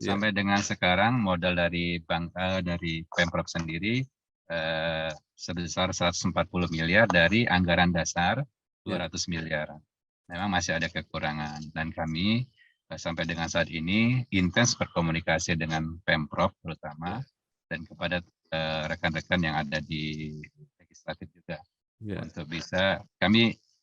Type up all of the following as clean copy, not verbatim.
Sampai dengan sekarang modal dari dari Pemprov sendiri sebesar 140 miliar dari anggaran dasar 200 miliar. Memang masih ada kekurangan dan kami sampai dengan saat ini intens berkomunikasi dengan Pemprov terutama dan kepada rekan-rekan yang ada di legislatif juga untuk bisa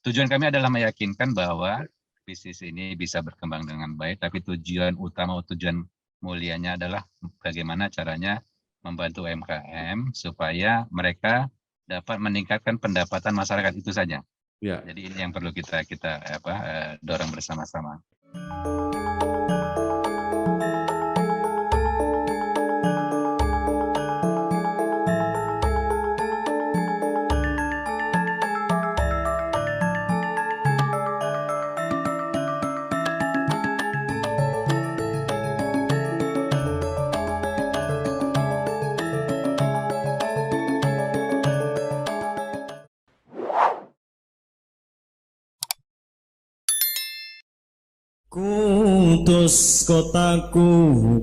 tujuan kami adalah meyakinkan bahwa bisnis ini bisa berkembang dengan baik, tapi tujuan utama, tujuan mulianya adalah bagaimana caranya membantu UMKM supaya mereka dapat meningkatkan pendapatan masyarakat itu saja. Jadi ini yang perlu kita dorong bersama-sama. Kudus kotaku,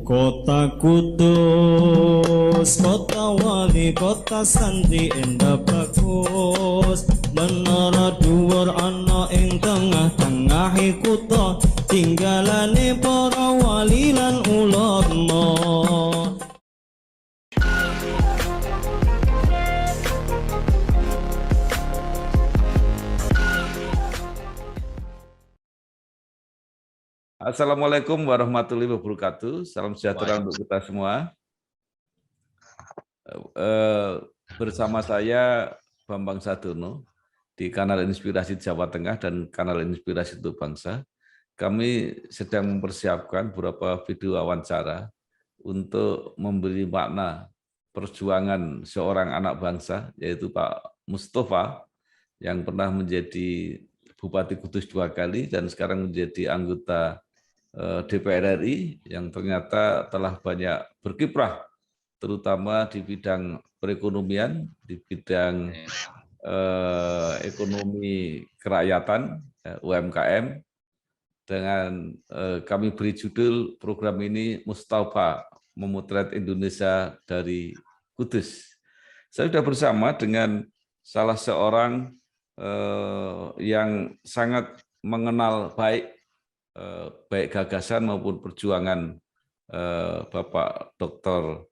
kota kudus, kota wali, kota santri indah bagus. Menara dhuwur ana ing tengah-tengahe kutha, tinggalane para wali lan ulama. Assalamualaikum warahmatullahi wabarakatuh. Salam sejahtera untuk kita semua. Bersama saya Bambang Sadono di Kanal Inspirasi Jawa Tengah dan Kanal Inspirasi untuk Bangsa. Kami sedang mempersiapkan beberapa video wawancara untuk memberi makna perjuangan seorang anak bangsa, yaitu Pak Mustafa, yang pernah menjadi Bupati Kudus 2 kali dan sekarang menjadi anggota DPR RI yang ternyata telah banyak berkiprah, terutama di bidang perekonomian, di bidang ekonomi kerakyatan, UMKM, dengan kami beri judul program ini Mustafa, Memotret Indonesia dari Kudus. Saya sudah bersama dengan salah seorang yang sangat mengenal baik gagasan maupun perjuangan Bapak Dr.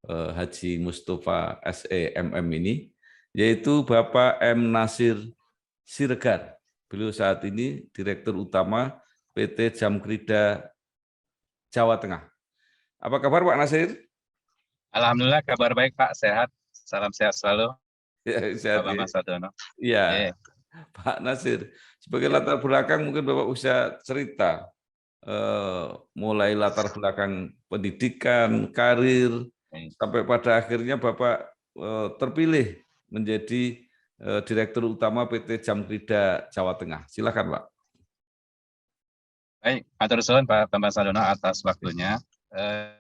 Haji Mustafa SEMM ini, yaitu Bapak M. Nasir Siregar. Beliau saat ini Direktur Utama PT Jamkrida Jawa Tengah. Apa kabar Pak Nasir? Alhamdulillah kabar baik Pak, sehat. Salam sehat selalu. Sehat, Pak Bambang Sadono. Iya. Pak Nasir, sebagai latar belakang mungkin Bapak bisa cerita mulai latar belakang pendidikan, karir, sampai pada akhirnya Bapak terpilih menjadi Direktur Utama PT Jamkrida Jawa Tengah. Silakan Pak. Baik, atur nuhun Pak Bambang Sadono atas waktunya.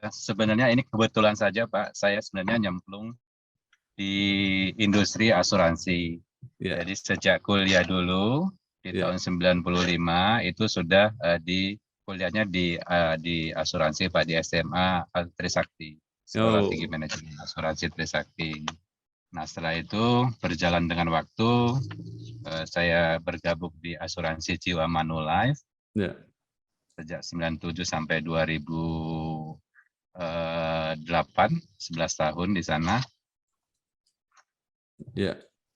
Sebenarnya ini kebetulan saja Pak, saya sebenarnya nyemplung di industri asuransi. Jadi sejak kuliah dulu di tahun 95 itu sudah kuliahnya di asuransi Pak, di SMA Trisakti, Sekolah Tinggi Manajemen Asuransi Trisakti. Nah setelah itu berjalan dengan waktu saya bergabung di asuransi Jiwa Manulife sejak 97 sampai 2008, 11 tahun di sana.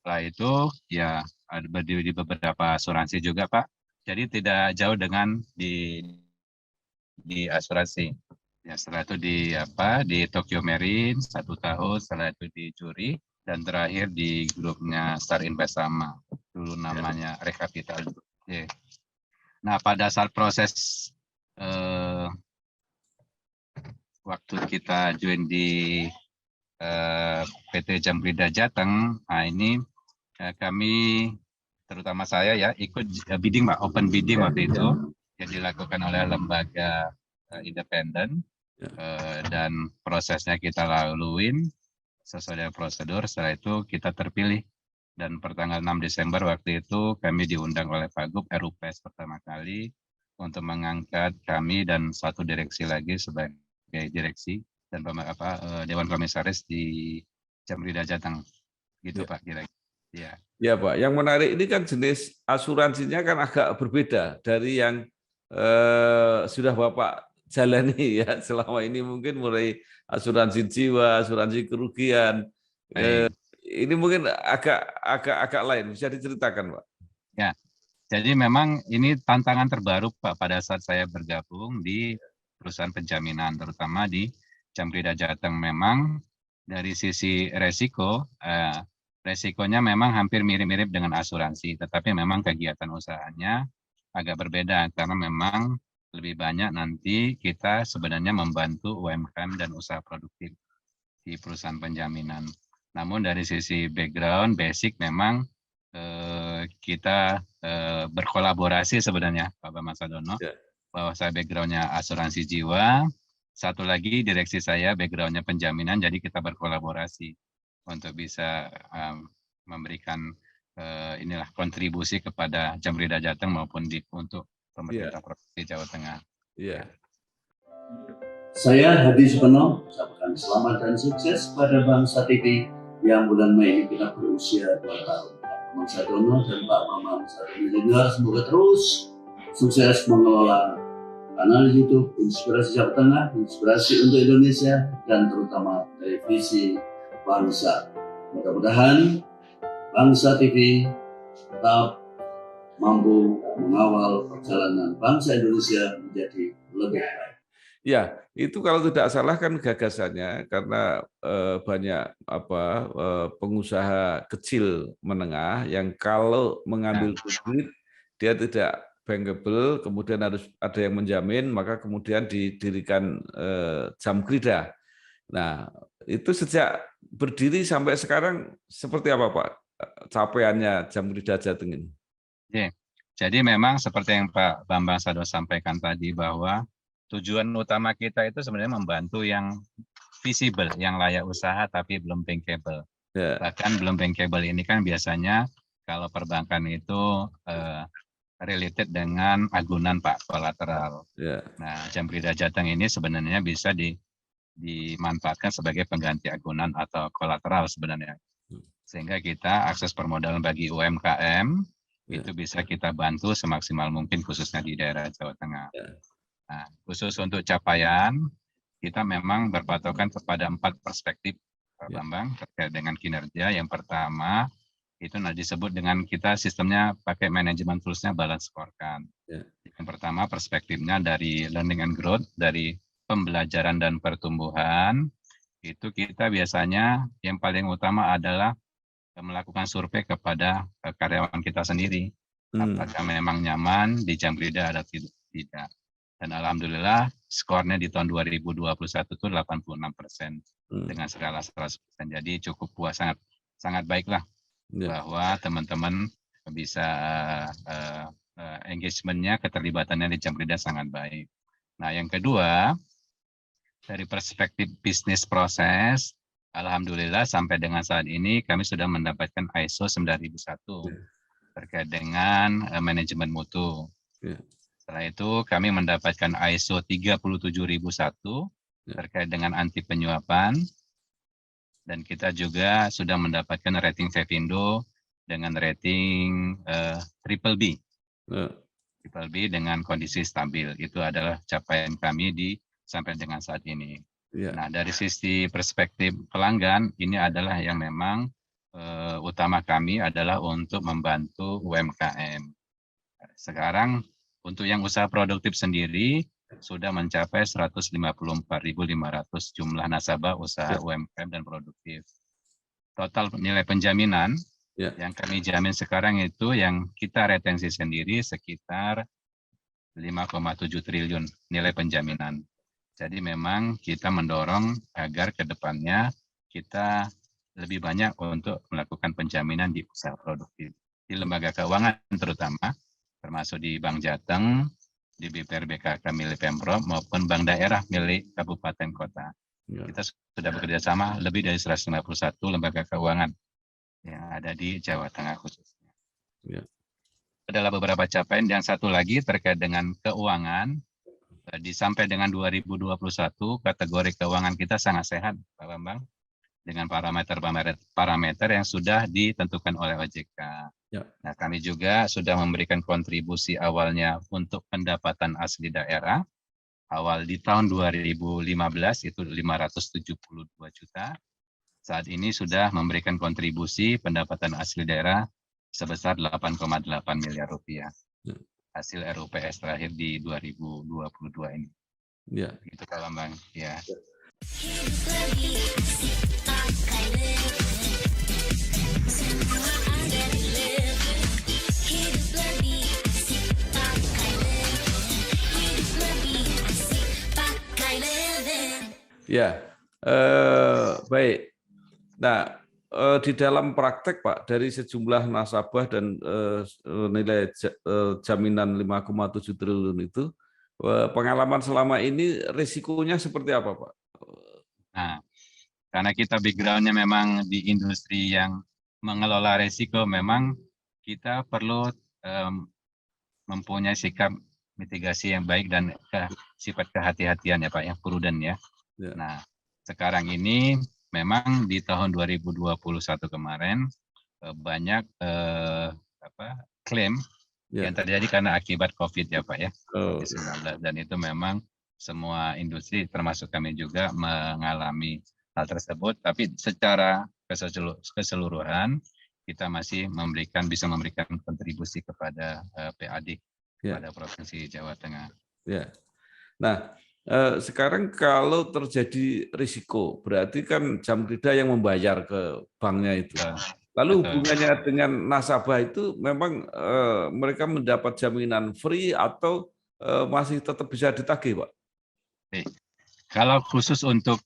Setelah itu ya ada berdiri di beberapa asuransi juga Pak. Jadi tidak jauh dengan di asuransi. Ya setelah itu di Tokyo Marine 1 tahun, setelah itu di Juri dan terakhir di grupnya Star Investama. Dulu namanya Rekapital. Nah pada saat proses waktu kita join di PT Jamkrida Jateng, nah ini kami terutama saya ya ikut bidding Pak, open bidding waktu itu yang dilakukan oleh lembaga independen dan prosesnya kita laluin sesuai dengan prosedur. Setelah itu kita terpilih dan pertanggal 6 Desember waktu itu kami diundang oleh Pak Gub RUPS pertama kali untuk mengangkat kami dan satu direksi lagi sebagai sebagai direksi dan Dewan Komisaris di Jamrida Jateng. Gitu Ya. Pak kira-kira. Ya. Ya Pak, yang menarik ini kan jenis asuransinya kan agak berbeda dari yang sudah Bapak jalani ya selama ini, mungkin mulai asuransi jiwa, asuransi kerugian. Ini mungkin agak lain, bisa diceritakan Pak? Ya, jadi memang ini tantangan terbaru Pak pada saat saya bergabung di perusahaan penjaminan, terutama di Jamrida Jateng. Memang dari sisi resiko, resikonya memang hampir mirip-mirip dengan asuransi, tetapi memang kegiatan usahanya agak berbeda karena memang lebih banyak nanti kita sebenarnya membantu UMKM dan usaha produktif di perusahaan penjaminan. Namun dari sisi background, basic memang kita berkolaborasi sebenarnya Pak Bambang Sadono, bahwa saya backgroundnya asuransi jiwa, satu lagi direksi saya backgroundnya penjaminan, jadi kita berkolaborasi untuk bisa memberikan inilah kontribusi kepada Jamrida Jateng maupun untuk pemerintah Provinsi Jawa Tengah. Iya. Saya Hadi Supono, ucapkan selamat dan sukses pada Bangsa TV yang bulan Mei ini kita berusia 2 tahun. Pak Bambang Sadono dan Pak Bambang Sadono Junior semoga terus sukses mengelola kanal YouTube Inspirasi Jawa Tengah, Inspirasi untuk Indonesia, dan terutama televisi bangsa. Mudah-mudahan Bangsa TV tetap mampu mengawal perjalanan bangsa Indonesia menjadi lebih baik. Ya, itu kalau tidak salah kan gagasannya karena banyak pengusaha kecil menengah yang kalau mengambil kredit dia tidak bankable, kemudian harus ada yang menjamin, maka kemudian didirikan Jamkrida. Nah, itu sejak berdiri sampai sekarang seperti apa Pak capaiannya Jamkrida Jateng ini? Jadi memang seperti yang Pak Bambang Sadono sampaikan tadi, bahwa tujuan utama kita itu sebenarnya membantu yang visible, yang layak usaha tapi belum bankable. Bahkan belum bankable ini kan biasanya kalau perbankan itu related dengan agunan Pak, kolateral. Nah, Jamrida Jateng ini sebenarnya bisa dimanfaatkan sebagai pengganti agunan atau kolateral sebenarnya. Sehingga kita akses permodalan bagi UMKM itu bisa kita bantu semaksimal mungkin khususnya di daerah Jawa Tengah. Nah, khusus untuk capaian, kita memang berpatokan kepada 4 perspektif Pak Bambang terkait dengan kinerja. Yang pertama, itu disebut dengan kita sistemnya pakai manajemen toolsnya balance scorecard. Yang pertama perspektifnya dari learning and growth, dari pembelajaran dan pertumbuhan. Itu kita biasanya yang paling utama adalah melakukan survei kepada karyawan kita sendiri. Apakah memang nyaman di Jamrida atau tidak. Dan alhamdulillah skornya di tahun 2021 itu 86% dengan skala 100%. Jadi cukup puas, sangat baiklah bahwa teman-teman bisa engagementnya, keterlibatannya di Jamrida sangat baik. Nah, yang kedua dari perspektif bisnis proses, alhamdulillah sampai dengan saat ini kami sudah mendapatkan ISO 9001 terkait dengan manajemen mutu. Setelah itu kami mendapatkan ISO 37001 terkait dengan anti penyuapan, dan kita juga sudah mendapatkan rating Fevindo dengan rating triple B. Triple B dengan kondisi stabil. Itu adalah capaian kami sampai dengan saat ini. Nah, dari sisi perspektif pelanggan, ini adalah yang memang utama kami adalah untuk membantu UMKM. Sekarang untuk yang usaha produktif sendiri sudah mencapai 154.500 jumlah nasabah usaha UMKM dan produktif. Total nilai penjaminan yang kami jamin sekarang itu yang kita retensi sendiri sekitar 5,7 triliun nilai penjaminan. Jadi memang kita mendorong agar ke depannya kita lebih banyak untuk melakukan penjaminan di usaha produktif. Di lembaga keuangan terutama, termasuk di Bank Jateng, di BPR BKK milik Pemprov maupun bank daerah milik kabupaten kota. Kita sudah bekerja sama lebih dari 151 lembaga keuangan yang ada di Jawa Tengah khususnya. Adalah beberapa capaian. Yang satu lagi terkait dengan keuangan, sampai dengan 2021 kategori keuangan kita sangat sehat, Pak Bambang, dengan parameter yang sudah ditentukan oleh OJK. Ya. Nah, kami juga sudah memberikan kontribusi awalnya untuk pendapatan asli daerah. Awal di tahun 2015 itu 572 juta. Saat ini sudah memberikan kontribusi pendapatan asli daerah sebesar 8,8 miliar rupiah. Ya. Hasil RUPS terakhir di 2022 ini. Ya. Itu Pak Bambang. Ya. Ya, baik. Nah, di dalam praktek Pak, dari sejumlah nasabah dan nilai jaminan 5,7 triliun itu, pengalaman selama ini risikonya seperti apa Pak? Nah, karena kita background-nya memang di industri yang mengelola risiko, memang kita perlu mempunyai sikap mitigasi yang baik dan sifat kehati-hatian ya Pak, yang prudent ya. Ya. Nah, sekarang ini memang di tahun 2021 kemarin banyak klaim yang terjadi karena akibat COVID ya Pak ya, COVID-19, dan itu memang semua industri termasuk kami juga mengalami hal tersebut, tapi secara keseluruhan kita masih bisa memberikan kontribusi kepada PAD pada Provinsi Jawa Tengah. Ya. Nah, sekarang kalau terjadi risiko, berarti kan Jamkridah yang membayar ke banknya itu. Lalu hubungannya dengan nasabah itu memang mereka mendapat jaminan free atau masih tetap bisa ditagih, Pak? Kalau khusus untuk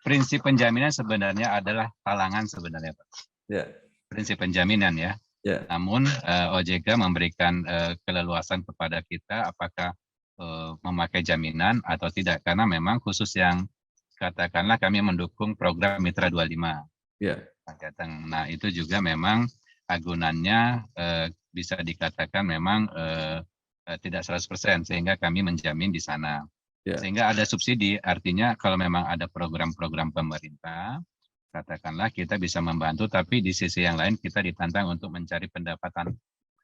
prinsip penjaminan sebenarnya adalah talangan sebenarnya, Pak. Ya. Prinsip penjaminan ya. Ya. Namun OJK memberikan keleluasan kepada kita apakah memakai jaminan atau tidak, karena memang khusus yang katakanlah kami mendukung program Mitra 25. Ya. Nah, itu juga memang agunannya bisa dikatakan memang tidak 100%, sehingga kami menjamin di sana. Ya. Sehingga ada subsidi, artinya kalau memang ada program-program pemerintah, katakanlah kita bisa membantu, tapi di sisi yang lain kita ditantang untuk mencari pendapatan.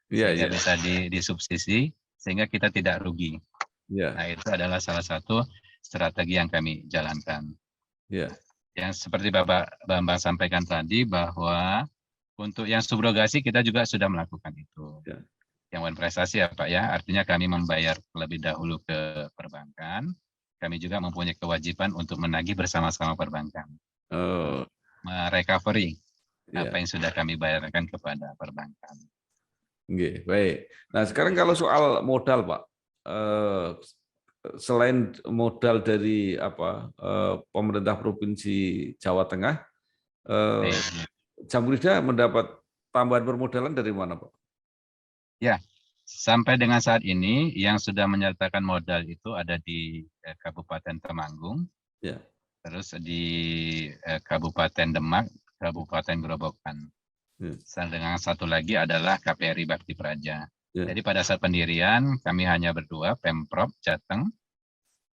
Sehingga bisa disubsidi, sehingga kita tidak rugi. Ya. Nah, itu adalah salah satu strategi yang kami jalankan. Ya. Yang seperti Bapak Bambang sampaikan tadi, bahwa untuk yang subrogasi kita juga sudah melakukan itu. Ya. Yang prestasi ya Pak ya, artinya kami membayar terlebih dahulu ke perbankan. Kami juga mempunyai kewajiban untuk menagih bersama-sama perbankan. Merecovery apa yang sudah kami bayarkan kepada perbankan. Oke, baik. Nah, sekarang kalau soal modal, Pak, selain modal dari pemerintah Provinsi Jawa Tengah, Jamkridah mendapat tambahan permodalan dari mana, Pak? Ya, sampai dengan saat ini yang sudah menyertakan modal itu ada di Kabupaten Temanggung, ya. Terus di Kabupaten Demak, Kabupaten Grobogan. Dengan satu lagi adalah KPRI Bakti Praja. Jadi pada saat pendirian kami hanya berdua, Pemprov Jateng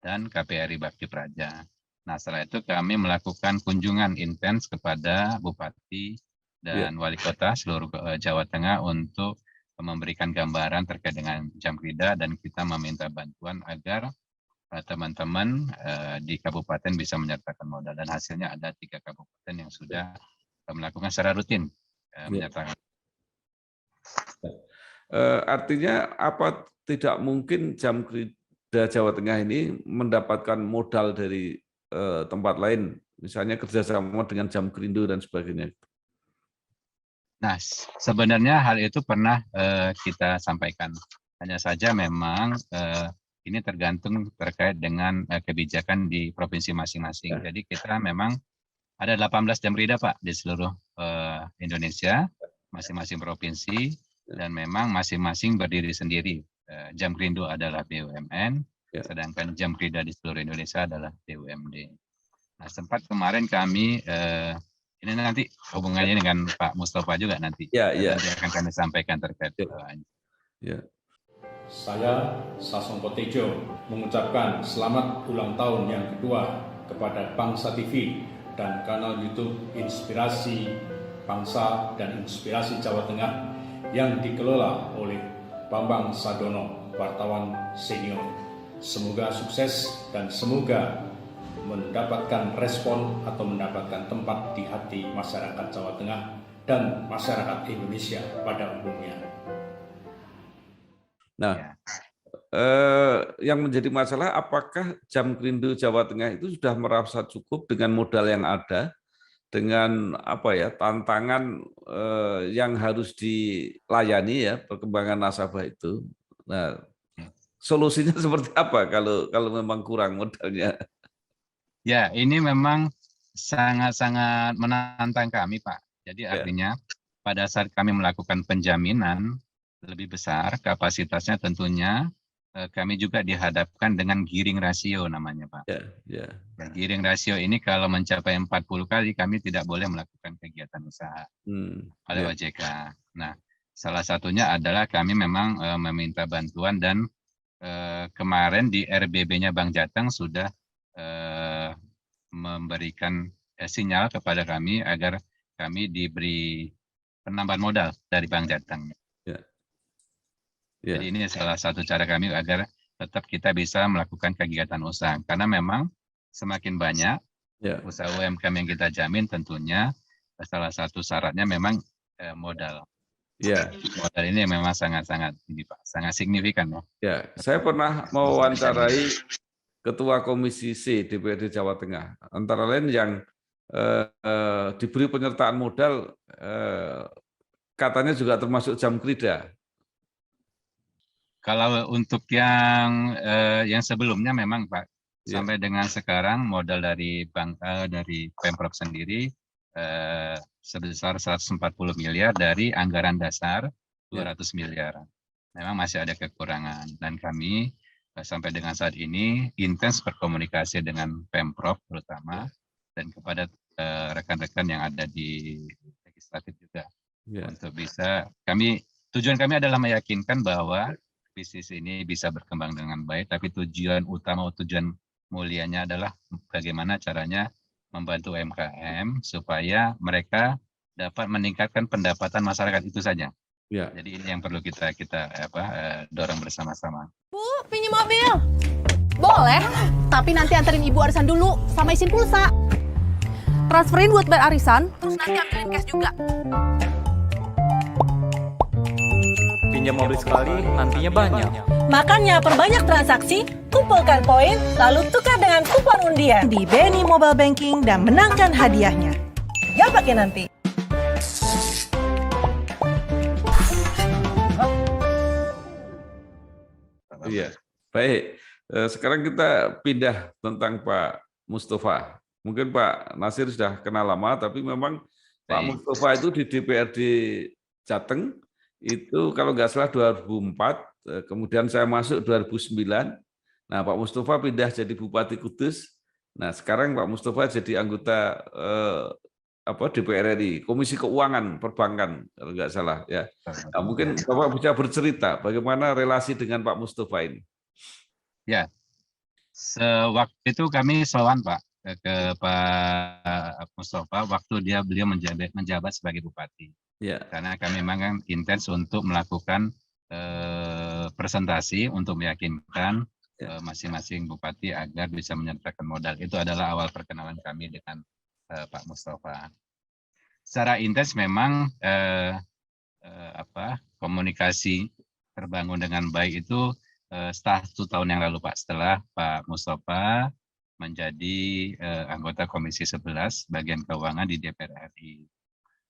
dan KPRI Bakti Praja. Nah, setelah itu kami melakukan kunjungan intens kepada Bupati dan Wali Kota seluruh Jawa Tengah untuk memberikan gambaran terkait dengan Jamkridah, dan kita meminta bantuan agar teman-teman di kabupaten bisa menyertakan modal, dan hasilnya ada 3 kabupaten yang sudah melakukan secara rutin menyertakan. Artinya apa tidak mungkin Jamkridah Jawa Tengah ini mendapatkan modal dari tempat lain, misalnya kerjasama dengan Jamkrindo dan sebagainya? Nah, sebenarnya hal itu pernah kita sampaikan. Hanya saja memang ini tergantung terkait dengan kebijakan di provinsi masing-masing. Jadi kita memang ada 18 Jamkridah Pak di seluruh Indonesia, masing-masing provinsi, dan memang masing-masing berdiri sendiri. Jamkrindo adalah BUMN, sedangkan Jamkridah di seluruh Indonesia adalah BUMD. Nah, sempat kemarin kami ini nanti hubungannya dengan Pak Mustafa juga nanti. Nanti akan kami sampaikan terkait. Saya, Sasongko Tejo, mengucapkan selamat ulang tahun yang kedua kepada Bangsa TV dan kanal YouTube Inspirasi Bangsa dan Inspirasi Jawa Tengah yang dikelola oleh Bambang Sadono, wartawan senior. Semoga sukses dan semoga mendapatkan respon atau mendapatkan tempat di hati masyarakat Jawa Tengah dan masyarakat Indonesia pada umumnya. Nah, yang menjadi masalah apakah Jam Rindu Jawa Tengah itu sudah merasa cukup dengan modal yang ada, dengan tantangan yang harus dilayani ya perkembangan nasabah itu. Nah, solusinya seperti apa kalau memang kurang modalnya? Ya, ini memang sangat-sangat menantang kami, Pak. Jadi artinya pada saat kami melakukan penjaminan lebih besar, kapasitasnya tentunya kami juga dihadapkan dengan giring rasio namanya, Pak. Dan giring rasio ini kalau mencapai 40 kali, kami tidak boleh melakukan kegiatan usaha oleh OJK. Nah, salah satunya adalah kami memang meminta bantuan dan kemarin di RBB-nya Bank Jateng sudah memberikan sinyal kepada kami agar kami diberi penambahan modal dari Bank Jateng. Jadi ini salah satu cara kami agar tetap kita bisa melakukan kegiatan usaha. Karena memang semakin banyak usaha UMKM yang kita jamin tentunya salah satu syaratnya memang modal. Modal ini memang sangat-sangat ini Pak, sangat signifikan ya. Saya pernah mewawancarai Ketua Komisi C DPRD Jawa Tengah, antara lain yang diberi penyertaan modal katanya juga termasuk Jam Krida. Kalau untuk yang sebelumnya memang Pak, sampai dengan sekarang modal dari dari Pemprov sendiri sebesar 140 miliar dari anggaran dasar 200 miliar. Memang masih ada kekurangan dan kami sampai dengan saat ini intens berkomunikasi dengan Pemprov terutama dan kepada rekan-rekan yang ada di legislatif juga untuk bisa tujuan kami adalah meyakinkan bahwa bisnis ini bisa berkembang dengan baik, tapi tujuan utama, tujuan mulianya adalah bagaimana caranya membantu UMKM supaya mereka dapat meningkatkan pendapatan masyarakat itu saja. Jadi ini yang perlu kita dorong bersama-sama. Bu, pinjam mobil. Boleh, tapi nanti anterin ibu arisan dulu sama isin pulsa. Transferin buat bayar arisan, terus nanti ambilin cash juga. Pinjam mobil sekali, nantinya banyak. Makanya perbanyak transaksi, kumpulkan poin, lalu tukar dengan kupon undian di BNI Mobile Banking dan menangkan hadiahnya. Gak pakai nanti. Baik. Sekarang kita pindah tentang Pak Mustafa. Mungkin Pak Nasir sudah kenal lama, tapi memang Pak Mustafa itu di DPRD Jateng itu kalau nggak salah 2004, kemudian saya masuk 2009. Nah, Pak Mustafa pindah jadi Bupati Kudus. Nah, sekarang Pak Mustafa jadi anggota DPR RI, Komisi Keuangan Perbankan kalau nggak salah ya. Nah, mungkin Bapak bisa bercerita bagaimana relasi dengan Pak Mustafa ini. Ya, sewaktu itu kami sowan Pak ke Pak Mustafa waktu beliau menjabat sebagai bupati. Karena kami memang intens untuk melakukan presentasi untuk meyakinkan masing-masing bupati agar bisa menyertakan modal. Itu adalah awal perkenalan kami dengan Pak Mustafa. Secara intens memang komunikasi terbangun dengan baik itu setelah 1 tahun yang lalu Pak, setelah Pak Mustafa menjadi anggota Komisi 11 bagian keuangan di DPR RI.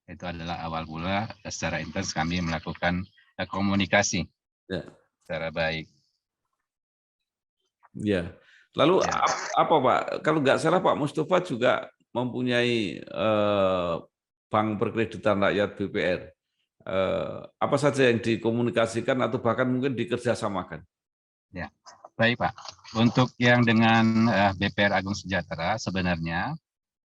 Itu adalah awal mula secara intens kami melakukan komunikasi secara baik. Lalu apa Pak? Kalau nggak salah Pak Mustafa juga mempunyai Bank Perkreditan Rakyat BPR. Apa saja yang dikomunikasikan atau bahkan mungkin dikerjasamakan? Ya, baik Pak. Untuk yang dengan BPR Agung Sejahtera sebenarnya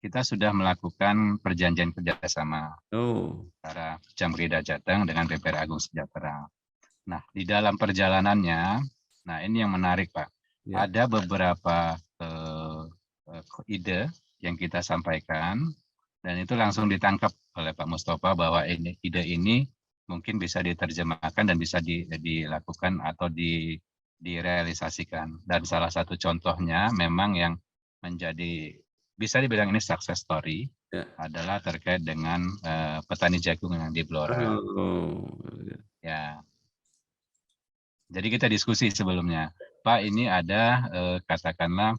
kita sudah melakukan perjanjian kerjasama antara Jam Krida Jateng dengan BPR Agung Sejahtera. Nah, di dalam perjalanannya, nah ini yang menarik Pak. Ya. Ada beberapa ide yang kita sampaikan, dan itu langsung ditangkap oleh Pak Mustafa bahwa ide ini mungkin bisa diterjemahkan dan bisa dilakukan atau direalisasikan. Dan salah satu contohnya memang yang menjadi, bisa dibilang ini success story, Ya. adalah terkait dengan petani jagung yang di Blora. Oh, Ya. Jadi kita diskusi sebelumnya, Pak ini ada katakanlah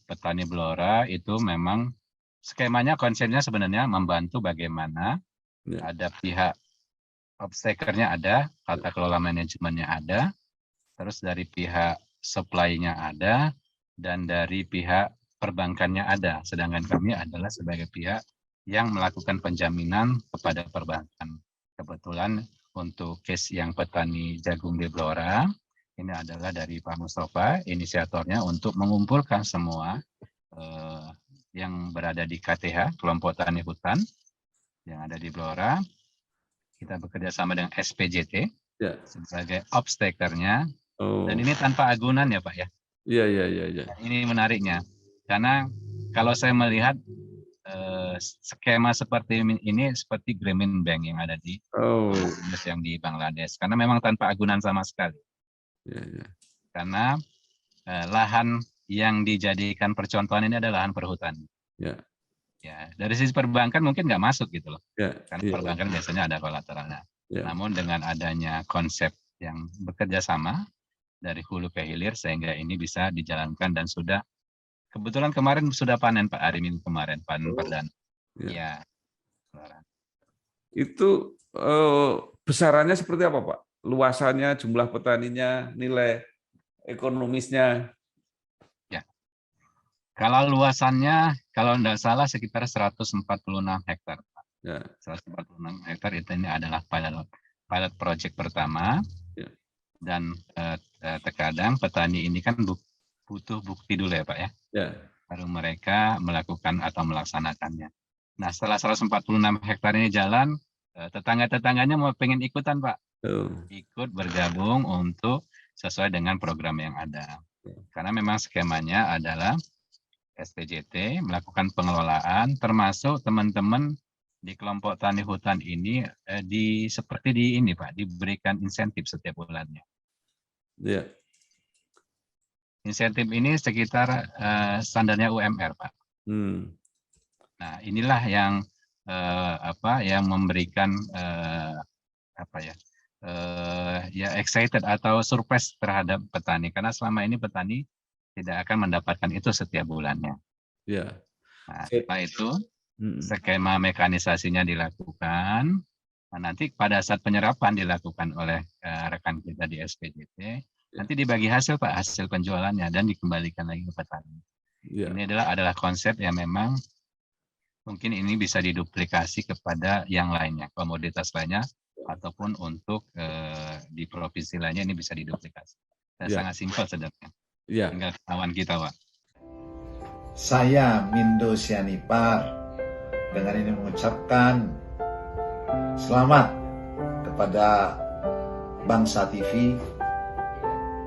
petani Blora itu memang skemanya, konsepnya sebenarnya membantu bagaimana ya. ada pihak off-taker-nya ada, tata kelola manajemennya ada, terus dari pihak supply-nya ada, dan dari pihak perbankannya ada. Sedangkan kami adalah sebagai pihak yang melakukan penjaminan kepada perbankan. Kebetulan untuk case yang petani jagung di Blora, ini adalah dari Pak Mustafa, inisiatornya untuk mengumpulkan semua yang berada di KTH, kelompok tani hutan, yang ada di Blora. Kita bekerja sama dengan SPJT Ya. sebagai off-taker-nya. Oh. Dan ini tanpa agunan ya Pak ya. Iya. Ini menariknya, karena kalau saya melihat skema seperti ini seperti Grameen Bank yang ada di yang di Bangladesh, karena memang tanpa agunan sama sekali. Ya. Karena lahan yang dijadikan percontohan ini adalah lahan perhutani. Ya. Ya, dari sisi perbankan mungkin nggak masuk gitu loh, Ya. karena perbankan biasanya ada kolateralnya. Ya. Namun dengan adanya konsep yang bekerja sama dari hulu ke hilir, sehingga ini bisa dijalankan dan sudah kebetulan kemarin sudah panen Pak, hari Minggu kemarin panen perdana. Ya. Ya. Itu besarannya seperti apa Pak? Luasannya, jumlah petaninya, nilai ekonomisnya? Ya. Kalau luasannya, kalau tidak salah sekitar 146 hektar. Ya. 146 hektar itu ini adalah pilot project pertama. Ya. Dan terkadang petani ini kan butuh bukti dulu ya Pak ya. Ya. Baru mereka melakukan atau melaksanakannya. Nah setelah 146 hektar ini jalan, tetangga-tetangganya mau pengen ikutan Pak. Ikut bergabung untuk sesuai dengan program yang ada. Karena memang skemanya adalah SPJT melakukan pengelolaan, termasuk teman-teman di kelompok tani hutan ini seperti di ini Pak, diberikan insentif setiap bulannya. Ya. Insentif ini sekitar standarnya UMR Pak. Nah inilah yang yang memberikan ya excited atau surprise terhadap petani, karena selama ini petani tidak akan mendapatkan itu setiap bulannya. Ya. Nah, setelah itu skema mekanisasinya dilakukan. Nah, nanti pada saat penyerapan dilakukan oleh rekan kita di SPJT, nanti dibagi hasil Pak, hasil penjualannya dan dikembalikan lagi ke petani. Ya. Ini adalah konsep yang memang mungkin ini bisa diduplikasi kepada yang lainnya, komoditas lainnya, ataupun untuk di provinsi lainnya ini bisa diduplikasi. Dan sangat simpel sebenarnya. Ya. Tinggal kawan kita Pak. Saya Mindo Sianipar dengan ini mengucapkan selamat kepada Bangsa TV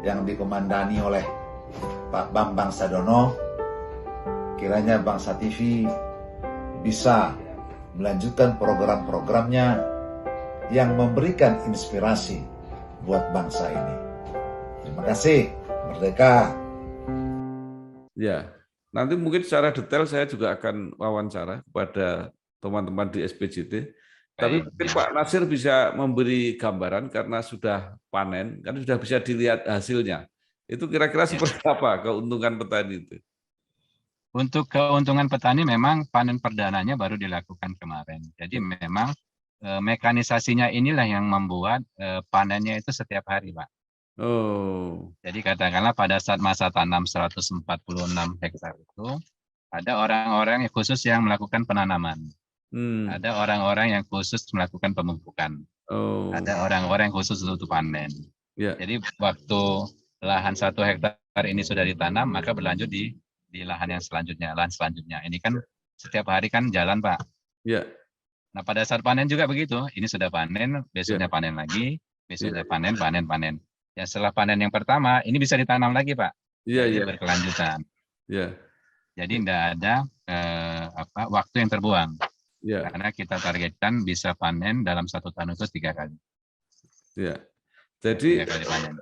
yang dikomandani oleh Pak Bambang Sadono. Kiranya Bangsa TV bisa melanjutkan program-programnya yang memberikan inspirasi buat bangsa ini. Terima kasih. Merdeka. Ya, nanti mungkin secara detail saya juga akan wawancara kepada teman-teman di SPJT. Tapi mungkin Pak Nasir bisa memberi gambaran karena sudah panen, kan sudah bisa dilihat hasilnya. Itu kira-kira seperti apa keuntungan petani itu? Untuk keuntungan petani memang panen perdananya baru dilakukan kemarin. Jadi memang mekanisasinya inilah yang membuat panennya itu setiap hari, Pak. Oh. Jadi katakanlah pada saat masa tanam 146 hektar itu ada orang-orang yang khusus yang melakukan penanaman. Ada orang-orang yang khusus melakukan pemupukan. Ada orang-orang yang khusus untuk panen. Jadi waktu lahan 1 hektar ini sudah ditanam, maka berlanjut di lahan yang selanjutnya, lahan selanjutnya. Ini kan setiap hari kan jalan, Pak. Nah pada saat panen juga begitu. Ini sudah panen, besoknya panen lagi. Sudah panen. Ya setelah panen yang pertama, ini bisa ditanam lagi Pak. Iya, Jadi iya. berkelanjutan. Iya. Jadi tidak ada waktu yang terbuang. Iya. Karena kita targetkan bisa panen dalam 1 tahun itu 3 kali. Iya. Jadi 3 kali panen.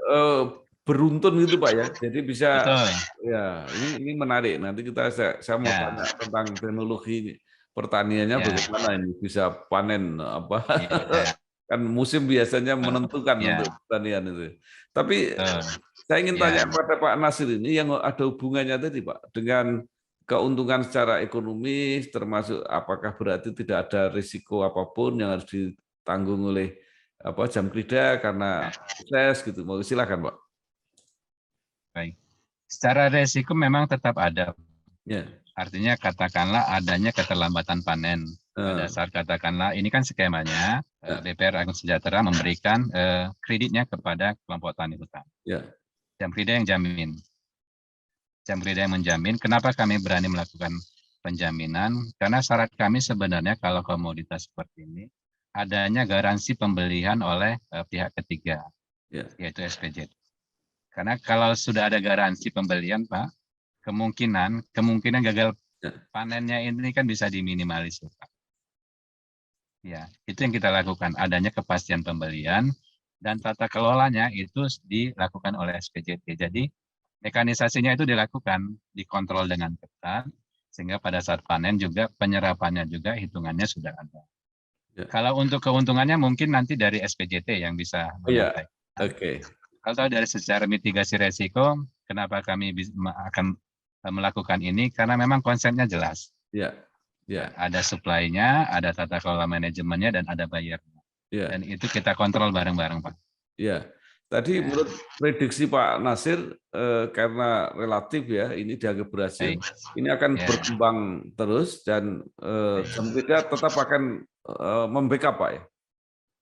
beruntun gitu Pak ya. Jadi bisa Betul. ya, ini menarik. Nanti saya mau Ya. tanya tentang teknologi pertaniannya Ya. bagaimana ini bisa panen apa. Ya. Kan musim biasanya menentukan Ya. untuk pertanian itu. Tapi Betul. saya ingin Ya. tanya kepada Pak Nasir ini yang ada hubungannya tadi Pak dengan keuntungan secara ekonomi, termasuk apakah berarti tidak ada risiko apapun yang harus ditanggung oleh jam kerja karena sukses gitu. Mau silakan Pak. Baik. Secara resiko memang tetap ada. Ya. Artinya katakanlah adanya keterlambatan panen. Pada saat katakanlah ini kan skemanya BPR Agung Sejahtera memberikan kreditnya kepada kelompok tani hutan. Ya. Jam kerja yang jamin. Jam kerja yang menjamin. Kenapa kami berani melakukan penjaminan? Karena syarat kami sebenarnya kalau komoditas seperti ini adanya garansi pembelian oleh pihak ketiga, yaitu SPJT. Karena kalau sudah ada garansi pembelian, Pak, kemungkinan gagal panennya ini kan bisa diminimalisir, Pak. Ya, itu yang kita lakukan. Adanya kepastian pembelian dan tata kelolanya itu dilakukan oleh SPJT. Jadi mekanisasinya itu dilakukan, dikontrol dengan ketat, sehingga pada saat panen juga penyerapannya juga hitungannya sudah ada. Ya. Kalau untuk keuntungannya mungkin nanti dari SPJT yang bisa menyampaikan. Oke. Kalau dari secara mitigasi resiko, kenapa kami akan melakukan ini? Karena memang konsepnya jelas. Ya. Ya. Ada supply-nya, ada tata kelola manajemennya, dan ada bayarnya. Ya. Dan itu kita kontrol bareng-bareng, Pak. Ya. Tadi menurut prediksi Pak Nasir, karena relatif ya, ini dianggap berhasil, ini akan berkembang terus dan jam kerja tetap akan membackup Pak ya?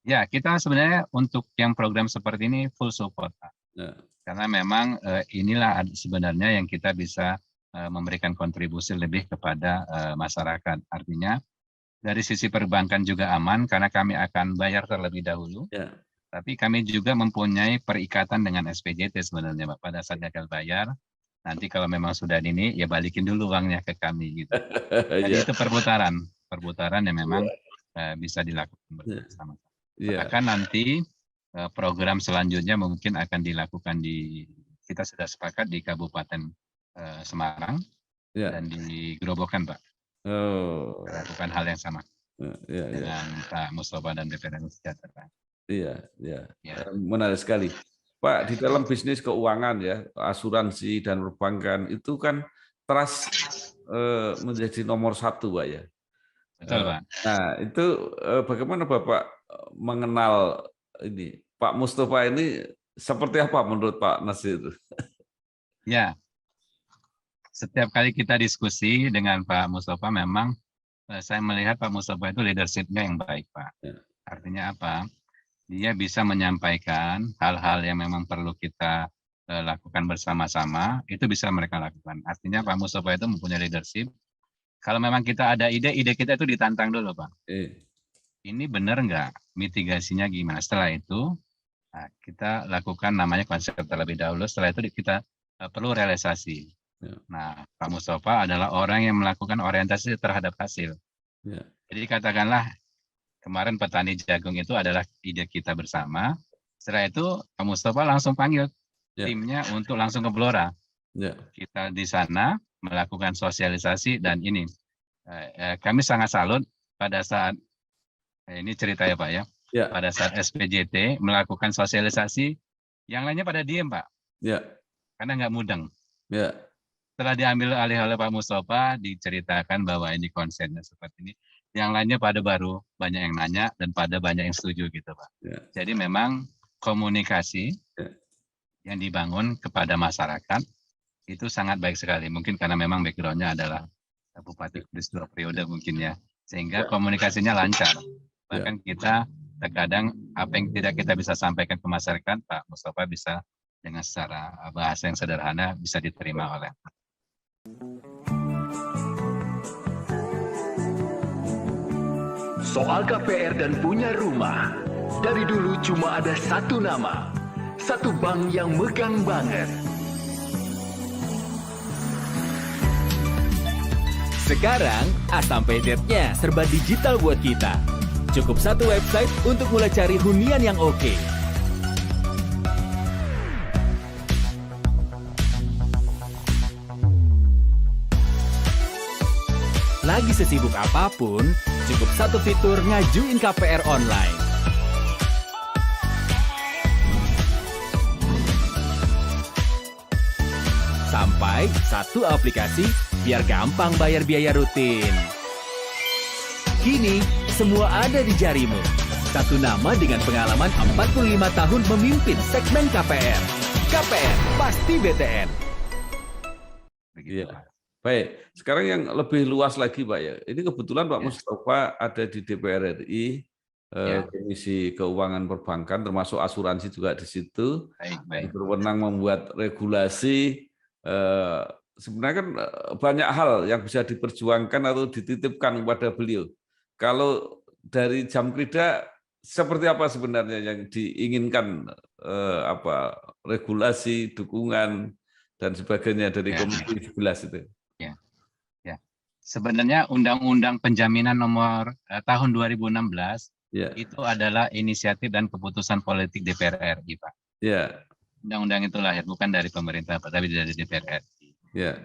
Ya, kita sebenarnya untuk yang program seperti ini full support, Pak. Ya. Karena memang inilah sebenarnya yang kita bisa memberikan kontribusi lebih kepada masyarakat. Artinya dari sisi perbankan juga aman karena kami akan bayar terlebih dahulu. Ya. Tapi kami juga mempunyai perikatan dengan SPJT sebenarnya, Pak. Pada saat gagal bayar, nanti kalau memang sudah ini, ya balikin dulu uangnya ke kami. Gitu. Jadi itu perputaran yang memang bisa dilakukan bersama. Bahkan nanti program selanjutnya mungkin akan dilakukan kita sudah sepakat di Kabupaten Semarang dan di Gerobokan, Pak. Lakukan hal yang sama dengan Pak Mustafa dan BPR Agung Sejahtera. Iya, menarik sekali, Pak. Di dalam bisnis keuangan ya, asuransi dan perbankan itu kan trust menjadi nomor 1, Pak ya. Betul, Pak. Nah, itu bagaimana Bapak mengenal ini Pak Mustafa ini seperti apa menurut Pak Nasir? Ya, setiap kali kita diskusi dengan Pak Mustafa, memang saya melihat Pak Mustafa itu leadership-nya yang baik, Pak. Artinya apa? Dia bisa menyampaikan hal-hal yang memang perlu kita lakukan bersama-sama, itu bisa mereka lakukan. Artinya Pak Mustafa itu mempunyai leadership. Kalau memang kita ada ide kita itu ditantang dulu, Pak. Ini benar nggak? Mitigasinya gimana? Setelah itu, kita lakukan namanya konsep terlebih dahulu. Setelah itu kita perlu realisasi. Nah, Pak Mustafa adalah orang yang melakukan orientasi terhadap hasil. Jadi katakanlah, kemarin petani jagung itu adalah ide kita bersama. Setelah itu Pak Mustafa langsung panggil timnya untuk langsung ke Blora. Kita di sana melakukan sosialisasi dan ini kami sangat salut pada saat ini cerita ya Pak ya. Pada saat SPJT melakukan sosialisasi, yang lainnya pada diem Pak. Karena nggak mudeng. Setelah diambil alih oleh Pak Mustafa, diceritakan bahwa ini konsepnya seperti ini. Yang lainnya pada baru banyak yang nanya dan pada banyak yang setuju gitu Pak. Jadi memang komunikasi yang dibangun kepada masyarakat itu sangat baik sekali. Mungkin karena memang background-nya adalah Bupati Kudus 2 periode mungkin ya. Sehingga komunikasinya lancar. Bahkan kita terkadang apa yang tidak kita bisa sampaikan ke masyarakat, Pak Mustafa bisa dengan secara bahasa yang sederhana bisa diterima oleh soal KPR dan punya rumah, Dari dulu cuma ada satu nama, satu bank yang megang banget. Sekarang, Asampedetnya serba digital buat kita. Cukup satu website untuk mulai cari hunian yang oke. Lagi sesibuk apapun, cukup satu fitur ngajuin KPR online. Sampai satu aplikasi biar gampang bayar biaya rutin. Kini, semua ada di jarimu. Satu nama dengan pengalaman 45 tahun memimpin segmen KPR. KPR, pasti BTN. Iya. Baik, sekarang yang lebih luas lagi Pak ya. Ini kebetulan Pak Mustafa ada di DPR RI, Komisi Keuangan Perbankan, termasuk asuransi juga di situ. Baik. Berwenang membuat regulasi. Sebenarnya kan banyak hal yang bisa diperjuangkan atau dititipkan kepada beliau. Kalau dari Jamkrida seperti apa sebenarnya yang diinginkan, regulasi, dukungan dan sebagainya dari Komisi 11 itu? Sebenarnya Undang-Undang Penjaminan Nomor tahun 2016 itu adalah inisiatif dan keputusan politik DPR RI, Pak. Undang-undang itu lahir bukan dari pemerintah, Pak, tapi dari DPR RI.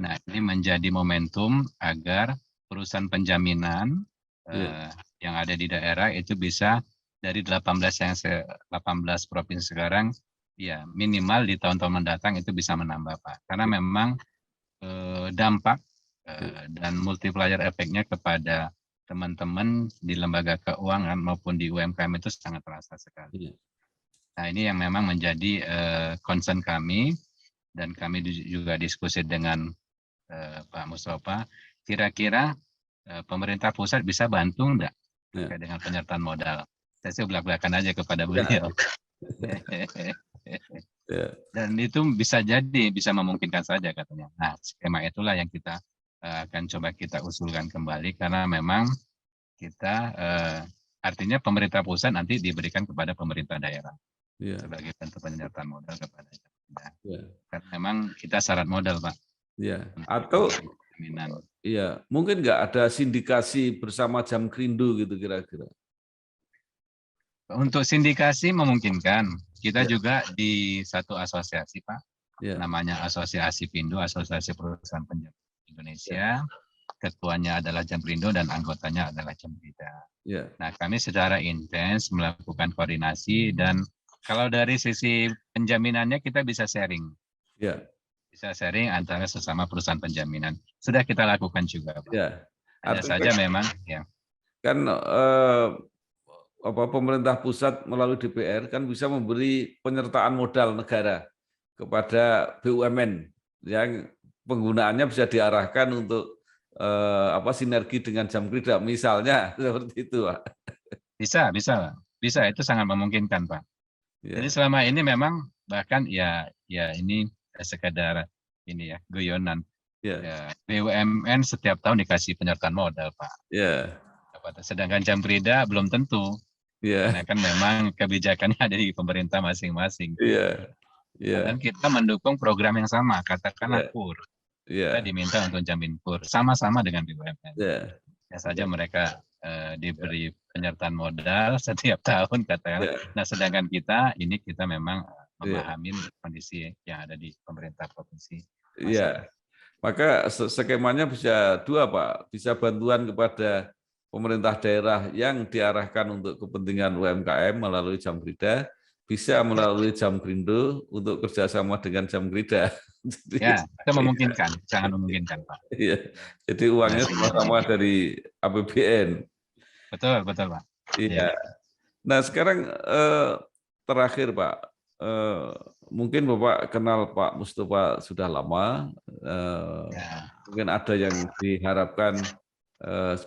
Nah, ini menjadi momentum agar perusahaan penjaminan yang ada di daerah itu bisa dari 18 provinsi sekarang, ya minimal di tahun-tahun mendatang itu bisa menambah, Pak. Karena memang dampak dan multiplier efeknya kepada teman-teman di lembaga keuangan maupun di UMKM itu sangat terasa sekali. Nah, ini yang memang menjadi concern kami, dan kami juga diskusi dengan Pak Mustafa. Kira-kira pemerintah pusat bisa bantu enggak dengan penyertaan modal? Saya sih belak-belakan aja kepada beliau. Dan itu bisa memungkinkan saja katanya. Nah, skema itulah yang kita akan coba kita usulkan kembali, karena memang kita artinya pemerintah pusat nanti diberikan kepada pemerintah daerah sebagai bentuk penyertaan modal kepada daerah. Karena memang kita syarat modal, Pak. Atau mungkin nggak ada sindikasi bersama Jamkrindo gitu kira-kira. Untuk sindikasi memungkinkan. Kita juga di satu asosiasi, Pak. Namanya Asosiasi Pindo, Asosiasi Perusahaan Penjamin Indonesia. Ketuanya adalah Jamkrindo dan anggotanya adalah Jamkrida. Nah, kami secara intens melakukan koordinasi, dan kalau dari sisi penjaminannya kita bisa sharing. Bisa sharing antara sesama perusahaan penjaminan. Sudah kita lakukan juga, Pak. Hanya saja memang kan pemerintah pusat melalui DPR kan bisa memberi penyertaan modal negara kepada BUMN yang penggunaannya bisa diarahkan untuk sinergi dengan Jamkrida misalnya, seperti itu, Pak. Bisa, itu sangat memungkinkan, Pak. Jadi selama ini memang bahkan ini sekadar guyonan. BUMN setiap tahun dikasih penyertaan modal, Pak. Sedangkan Jamkrida belum tentu. Karena kan memang kebijakannya ada di pemerintah masing-masing. Dan kita mendukung program yang sama, katakanlah KUR. Kita diminta untuk jamin KUR, sama-sama dengan BUMN. Ya saja mereka diberi penyertaan modal setiap tahun, katakanlah. Nah, sedangkan kita memang memahami kondisi yang ada di pemerintah provinsi. Maka skemanya bisa dua, Pak. Bisa bantuan kepada pemerintah daerah yang diarahkan untuk kepentingan UMKM melalui Jamkrida, bisa melalui Jamkrindo untuk kerjasama dengan Jamkrida. Itu memungkinkan, sangat memungkinkan, Pak. Jadi uangnya sama-sama dari APBN. Betul, Pak. Nah, sekarang terakhir, Pak, mungkin Bapak kenal Pak Mustafa sudah lama. Mungkin ada yang diharapkan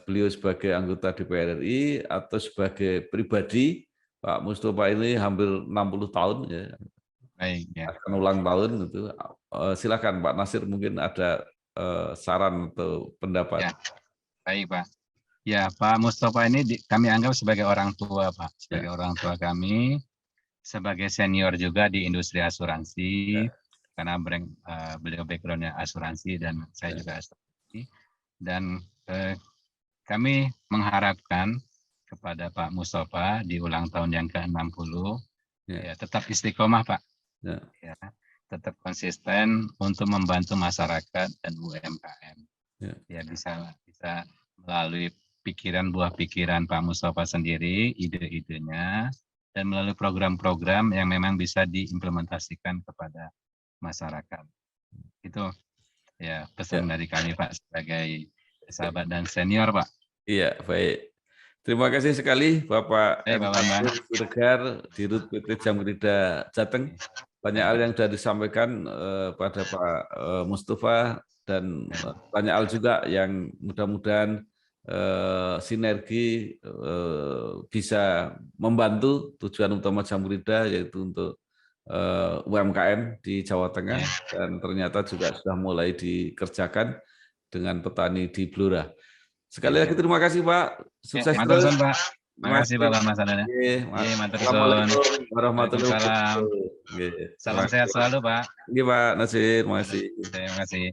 beliau sebagai anggota DPR RI atau sebagai pribadi. Pak Mustafa ini hampir 60 tahun akan ulang tahun itu. Silakan Pak Nasir, mungkin ada saran atau pendapat. Baik, Pak. Ya, Pak Mustafa ini kami anggap sebagai orang tua, Pak. Sebagai orang tua kami, sebagai senior juga di industri asuransi, karena beliau backgroundnya asuransi dan saya juga asuransi. Dan kami mengharapkan kepada Pak Mustafa di ulang tahun yang ke-60, ya, tetap istiqomah, Pak. Ya, tetap konsisten untuk membantu masyarakat dan UMKM. Ya, bisa melalui buah pikiran Pak Mustafa sendiri, ide-idenya, dan melalui program-program yang memang bisa diimplementasikan kepada masyarakat. Itu ya pesan dari kami, Pak, sebagai sahabat dan senior, Pak. Iya, baik. Terima kasih sekali Bapak Siregar, Dirut PT Jamrida Jateng. Banyak hal yang sudah disampaikan pada Pak Mustafa, dan banyak hal juga yang mudah-mudahan sinergi bisa membantu tujuan utama Jamrida, yaitu untuk UMKM di Jawa Tengah, dan ternyata juga sudah mulai dikerjakan dengan petani di Blora. Sekali lagi terima kasih Pak, sukses terus. Pak. Terima kasih Pak Mas Adana. Assalamualaikum warahmatullahi wabarakatuh. Salam sehat selalu Pak. Iya Pak Nasir, terima kasih. Terima kasih.